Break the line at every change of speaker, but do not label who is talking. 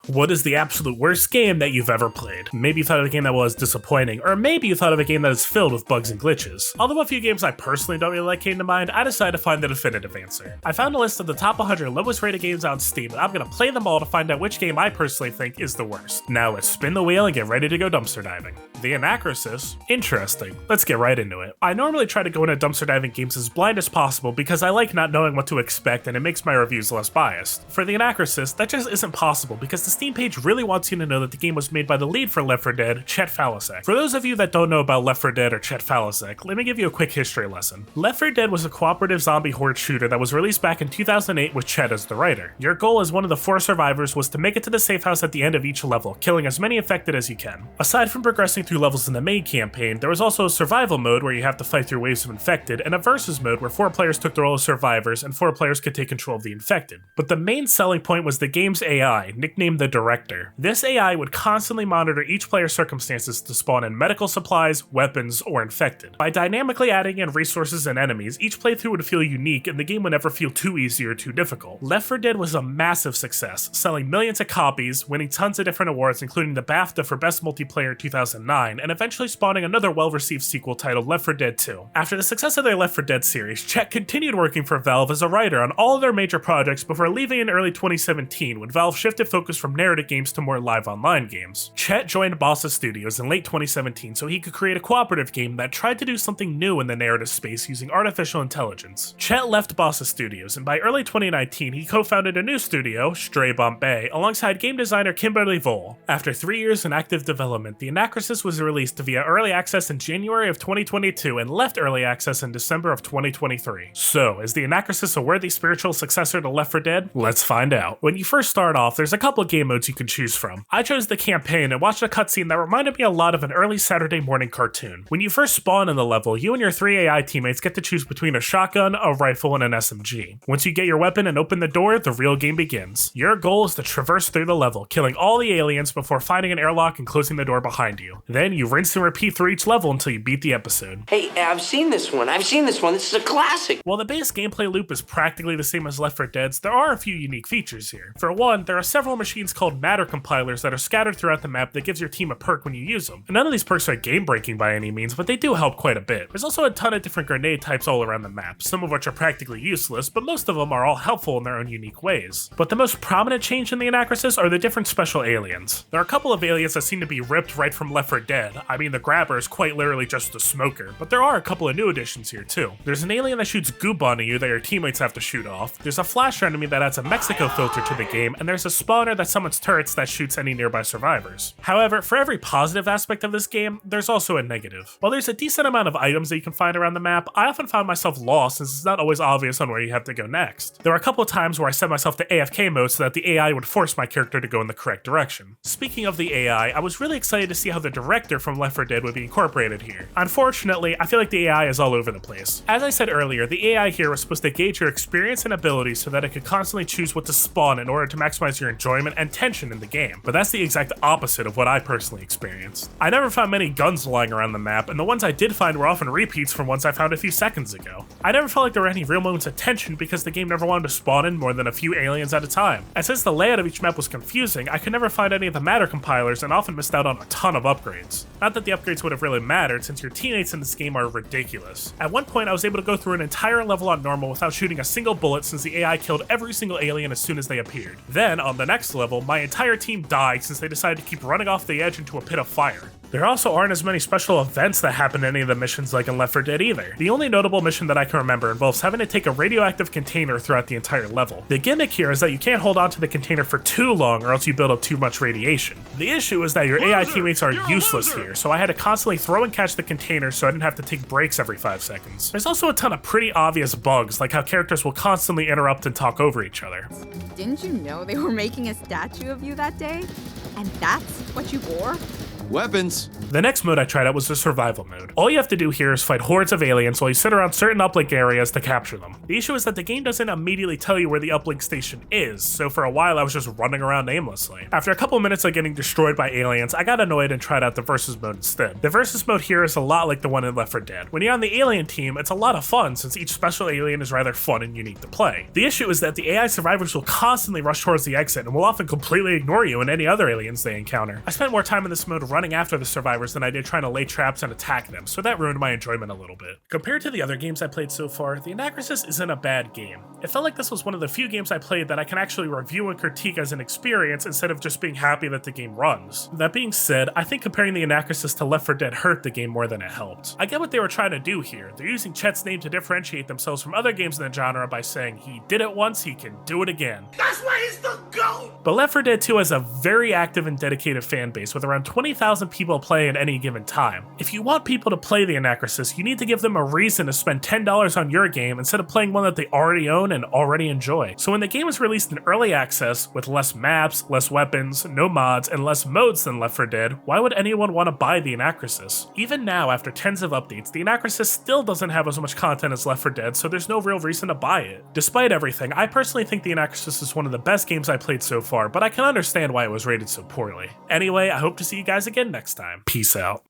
What is the absolute worst game that you've ever played? Maybe you thought of a game that was disappointing, or maybe you thought of a game that is filled with bugs and glitches. Although a few games I personally don't really like came to mind, I decided to find the definitive answer. I found a list of the top 100 lowest rated games on Steam, and I'm gonna play them all to find out which game I personally think is the worst. Now let's spin the wheel and get ready to go dumpster diving. The Anacrusis? Interesting. Let's get right into it. I normally try to go into dumpster diving games as blind as possible because I like not knowing what to expect and it makes my reviews less biased. For the Anacrusis, that just isn't possible because the Steam page really wants you to know that the game was made by the lead for Left 4 Dead, Chet Falasek. For those of you that don't know about Left 4 Dead or Chet Falasek, let me give you a quick history lesson. Left 4 Dead was a cooperative zombie horde shooter that was released back in 2008 with Chet as the writer. Your goal as one of the 4 survivors was to make it to the safe house at the end of each level, killing as many infected as you can. Aside from progressing through levels in the main campaign, there was also a survival mode where you have to fight through waves of infected, and a versus mode where 4 players took the role of survivors and 4 players could take control of the infected. But the main selling point was the game's AI, nicknamed the Director. This AI would constantly monitor each player's circumstances to spawn in medical supplies, weapons, or infected. By dynamically adding in resources and enemies, each playthrough would feel unique and the game would never feel too easy or too difficult. Left 4 Dead was a massive success, selling millions of copies, winning tons of different awards including the BAFTA for Best Multiplayer in 2009, and eventually spawning another well-received sequel titled Left 4 Dead 2. After the success of their Left 4 Dead series, Chet continued working for Valve as a writer on all of their major projects before leaving in early 2017 when Valve shifted focus from narrative games to more live online games. Chet joined Bossa Studios in late 2017 so he could create a cooperative game that tried to do something new in the narrative space using artificial intelligence. Chet left Bossa Studios, and by early 2019 he co-founded a new studio, Stray Bombay, alongside game designer Kimberly Vole. After 3 years in active development, the Anacrusis was released via early access in January of 2022 and left early access in December of 2023. So, is the Anacrusis a worthy spiritual successor to Left 4 Dead? Let's find out. When you first start off, there's a couple game modes you can choose from. I chose the campaign and watched a cutscene that reminded me a lot of an early Saturday morning cartoon. When you first spawn in the level, you and your 3 AI teammates get to choose between a shotgun, a rifle, and an SMG. Once you get your weapon and open the door, the real game begins. Your goal is to traverse through the level, killing all the aliens before finding an airlock and closing the door behind you. Then you rinse and repeat through each level until you beat the episode.
Hey, I've seen this one, this is a classic!
While the base gameplay loop is practically the same as Left 4 Dead's, there are a few unique features here. For one, there are several machines called matter compilers that are scattered throughout the map that gives your team a perk when you use them. And none of these perks are game-breaking by any means, but they do help quite a bit. There's also a ton of different grenade types all around the map, some of which are practically useless, but most of them are all helpful in their own unique ways. But the most prominent change in the Anacrusis are the different special aliens. There are a couple of aliens that seem to be ripped right from Left 4 Dead. I mean, the grabber is quite literally just a smoker, but there are a couple of new additions here too. There's an alien that shoots goop onto you that your teammates have to shoot off, there's a flasher enemy that adds a Mexico filter to the game, and there's a spawner that summons turrets that shoots any nearby survivors. However, for every positive aspect of this game, there's also a negative. While there's a decent amount of items that you can find around the map, I often found myself lost since it's not always obvious on where you have to go next. There were a couple of times where I set myself to AFK mode so that the AI would force my character to go in the correct direction. Speaking of the AI, I was really excited to see how the director from Left 4 Dead would be incorporated here. Unfortunately, I feel like the AI is all over the place. As I said earlier, the AI here was supposed to gauge your experience and abilities so that it could constantly choose what to spawn in order to maximize your enjoyment and tension in the game, but that's the exact opposite of what I personally experienced. I never found many guns lying around the map, and the ones I did find were often repeats from ones I found a few seconds ago. I never felt like there were any real moments of tension because the game never wanted to spawn in more than a few aliens at a time. And since the layout of each map was confusing, I could never find any of the matter compilers and often missed out on a ton of upgrades. Not that the upgrades would have really mattered since your teammates in this game are ridiculous. At one point I was able to go through an entire level on normal without shooting a single bullet since the AI killed every single alien as soon as they appeared. Then, on the next level, my entire team died since they decided to keep running off the edge into a pit of fire. There also aren't as many special events that happen in any of the missions like in Left 4 Dead either. The only notable mission that I can remember involves having to take a radioactive container throughout the entire level. The gimmick here is that you can't hold onto the container for too long or else you build up too much radiation. The issue is that your AI teammates are useless here, so I had to constantly throw and catch the container so I didn't have to take breaks every 5 seconds. There's also a ton of pretty obvious bugs, like how characters will constantly interrupt and talk over each other.
Didn't you know they were making a statue of you that day? And that's what you wore? Weapons.
The next mode I tried out was the survival mode. All you have to do here is fight hordes of aliens while you sit around certain uplink areas to capture them. The issue is that the game doesn't immediately tell you where the uplink station is, so for a while I was just running around aimlessly. After a couple minutes of getting destroyed by aliens, I got annoyed and tried out the versus mode instead. The versus mode here is a lot like the one in Left 4 Dead. When you're on the alien team, it's a lot of fun since each special alien is rather fun and unique to play. The issue is that the AI survivors will constantly rush towards the exit and will often completely ignore you and any other aliens they encounter. I spent more time in this mode running after the survivors than I did trying to lay traps and attack them, so that ruined my enjoyment a little bit. Compared to the other games I played so far, the Anacrusis isn't a bad game. It felt like this was one of the few games I played that I can actually review and critique as an experience instead of just being happy that the game runs. That being said, I think comparing the Anacrusis to Left 4 Dead hurt the game more than it helped. I get what they were trying to do here. They're using Chet's name to differentiate themselves from other games in the genre by saying he did it once, he can do it again.
That's why he's the GOAT!
But Left 4 Dead 2 has a very active and dedicated fan base with around 20,000 people playing at any given time. If you want people to play the Anacrusis, you need to give them a reason to spend $10 on your game instead of playing one that they already own and already enjoy. So when the game was released in early access, with less maps, less weapons, no mods, and less modes than Left 4 Dead, why would anyone want to buy the Anacrusis? Even now, after tens of updates, the Anacrusis still doesn't have as much content as Left 4 Dead, so there's no real reason to buy it. Despite everything, I personally think the Anacrusis is one of the best games I played so far, but I can understand why it was rated so poorly. Anyway, I hope to see you guys again next time. Peace out.